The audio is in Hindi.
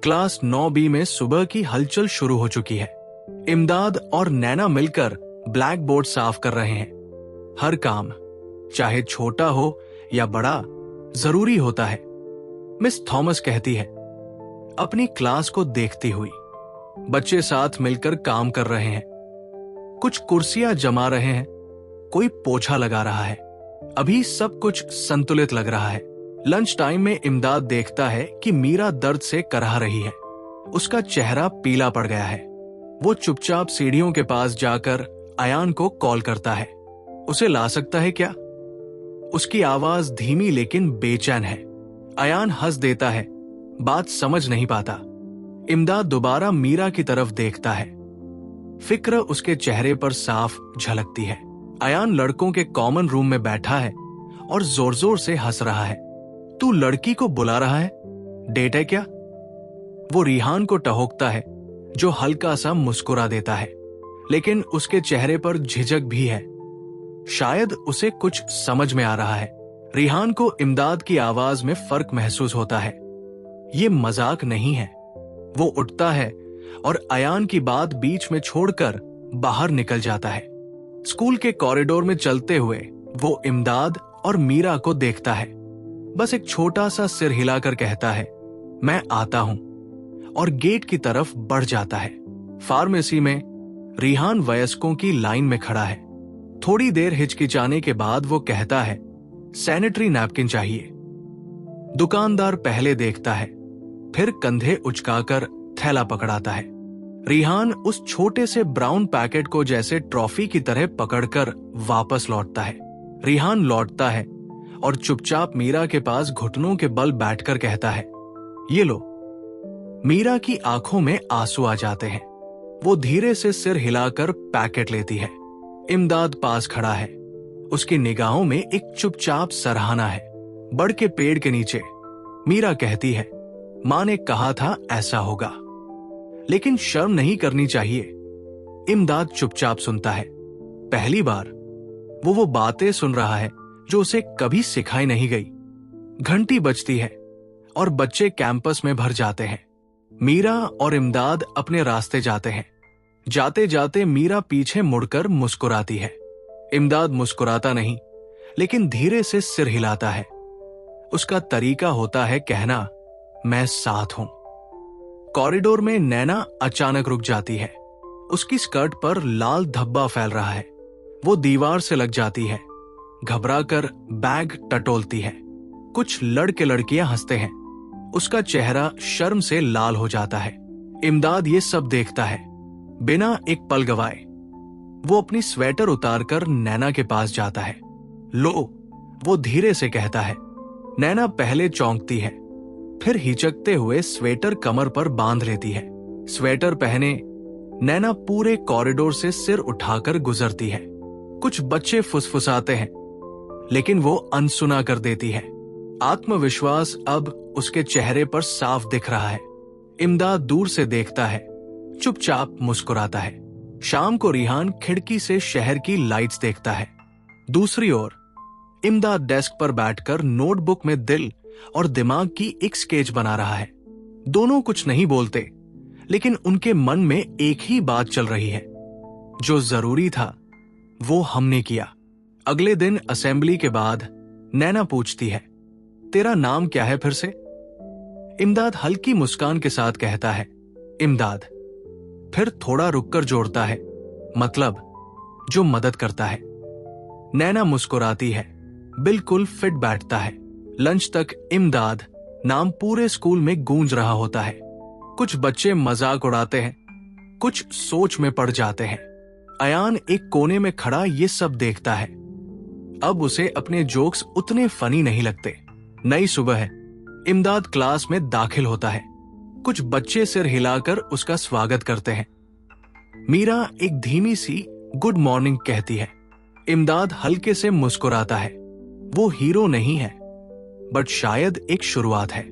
क्लास 9B में सुबह की हलचल शुरू हो चुकी है। इमदाद और नैना मिलकर ब्लैक बोर्ड साफ कर रहे हैं। हर काम, चाहे छोटा हो या बड़ा, जरूरी होता है, मिस थॉमस कहती है, अपनी क्लास को देखती हुई। बच्चे साथ मिलकर काम कर रहे हैं। कुछ कुर्सियां जमा रहे हैं, कोई पोछा लगा रहा है। अभी सब कुछ संतुलित लग रहा है। लंच टाइम में इमदाद देखता है कि मीरा दर्द से कराह रही है। उसका चेहरा पीला पड़ गया है। वो चुपचाप सीढ़ियों के पास जाकर अयान को कॉल करता है। उसे ला सकता है क्या? उसकी आवाज धीमी लेकिन बेचैन है। अयान हंस देता है, बात समझ नहीं पाता। इमदाद दोबारा मीरा की तरफ देखता है। फिक्र उसके चेहरे पर साफ झलकती है। अयान लड़कों के कॉमन रूम में बैठा है और जोर जोर से हंस रहा है। तू लड़की को बुला रहा है? डेट है क्या? वो रिहान को टहोकता है, जो हल्का सा मुस्कुरा देता है, लेकिन उसके चेहरे पर झिझक भी है। शायद उसे कुछ समझ में आ रहा है। रिहान को इमदाद की आवाज में फर्क महसूस होता है। ये मजाक नहीं है। वो उठता है और अयान की बात बीच में छोड़कर बाहर निकल जाता है। स्कूल के कॉरिडोर में चलते हुए वो इमदाद और मीरा को देखता है। बस एक छोटा सा सिर हिलाकर कहता है, मैं आता हूं, और गेट की तरफ बढ़ जाता है। फार्मेसी में रिहान वयस्कों की लाइन में खड़ा है। थोड़ी देर हिचकिचाने के बाद वो कहता है, सैनिटरी नैपकिन चाहिए। दुकानदार पहले देखता है, फिर कंधे उचकाकर थैला पकड़ाता है। रिहान उस छोटे से ब्राउन पैकेट को जैसे ट्रॉफी की तरह पकड़कर वापस लौटता है। रिहान लौटता है और चुपचाप मीरा के पास घुटनों के बल बैठकर कहता है, ये लो। मीरा की आंखों में आंसू आ जाते हैं। वो धीरे से सिर हिलाकर पैकेट लेती है। इमदाद पास खड़ा है। उसकी निगाहों में एक चुपचाप सराहना है। बड़ के पेड़ के नीचे मीरा कहती है, मां ने कहा था ऐसा होगा, लेकिन शर्म नहीं करनी चाहिए। इमदाद चुपचाप सुनता है। पहली बार वो बातें सुन रहा है जो उसे कभी सिखाई नहीं गई। घंटी बजती है और बच्चे कैंपस में भर जाते हैं। मीरा और इमदाद अपने रास्ते जाते हैं। जाते जाते मीरा पीछे मुड़कर मुस्कुराती है। इमदाद मुस्कुराता नहीं, लेकिन धीरे से सिर हिलाता है। उसका तरीका होता है कहना, मैं साथ हूं। कॉरिडोर में नैना अचानक रुक जाती है। उसकी स्कर्ट पर लाल धब्बा फैल रहा है। वो दीवार से लग जाती है। घबराकर बैग टटोलती है। कुछ लड़के लड़कियां हंसते हैं। उसका चेहरा शर्म से लाल हो जाता है। इमदाद ये सब देखता है। बिना एक पल गवाए वो अपनी स्वेटर उतारकर नैना के पास जाता है। लो, वो धीरे से कहता है। नैना पहले चौंकती है, फिर हिचकते हुए स्वेटर कमर पर बांध लेती है। स्वेटर पहने नैना पूरे कॉरिडोर से सिर उठाकर गुजरती है। कुछ बच्चे फुसफुसाते हैं, लेकिन वो अनसुना कर देती है। आत्मविश्वास अब उसके चेहरे पर साफ दिख रहा है। इमदाद दूर से देखता है, चुपचाप मुस्कुराता है। शाम को रिहान खिड़की से शहर की लाइट्स देखता है। दूसरी ओर इमदाद डेस्क पर बैठकर नोटबुक में दिल और दिमाग की एक स्केच बना रहा है। दोनों कुछ नहीं बोलते, लेकिन उनके मन में एक ही बात चल रही है, जो जरूरी था वो हमने किया। अगले दिन असेंबली के बाद नैना पूछती है, तेरा नाम क्या है फिर से? इमदाद हल्की मुस्कान के साथ कहता है, इमदाद। फिर थोड़ा रुककर जोड़ता है, मतलब जो मदद करता है। नैना मुस्कुराती है, बिल्कुल फिट बैठता है। लंच तक इमदाद नाम पूरे स्कूल में गूंज रहा होता है। कुछ बच्चे मजाक उड़ाते हैं, कुछ सोच में पड़ जाते हैं। अयान एक कोने में खड़ा ये सब देखता है। अब उसे अपने जोक्स उतने फनी नहीं लगते। नई सुबह है। इमदाद क्लास में दाखिल होता है। कुछ बच्चे सिर हिलाकर उसका स्वागत करते हैं। मीरा एक धीमी सी गुड मॉर्निंग कहती है। इमदाद हल्के से मुस्कुराता है। वो हीरो नहीं है, बट शायद एक शुरुआत है।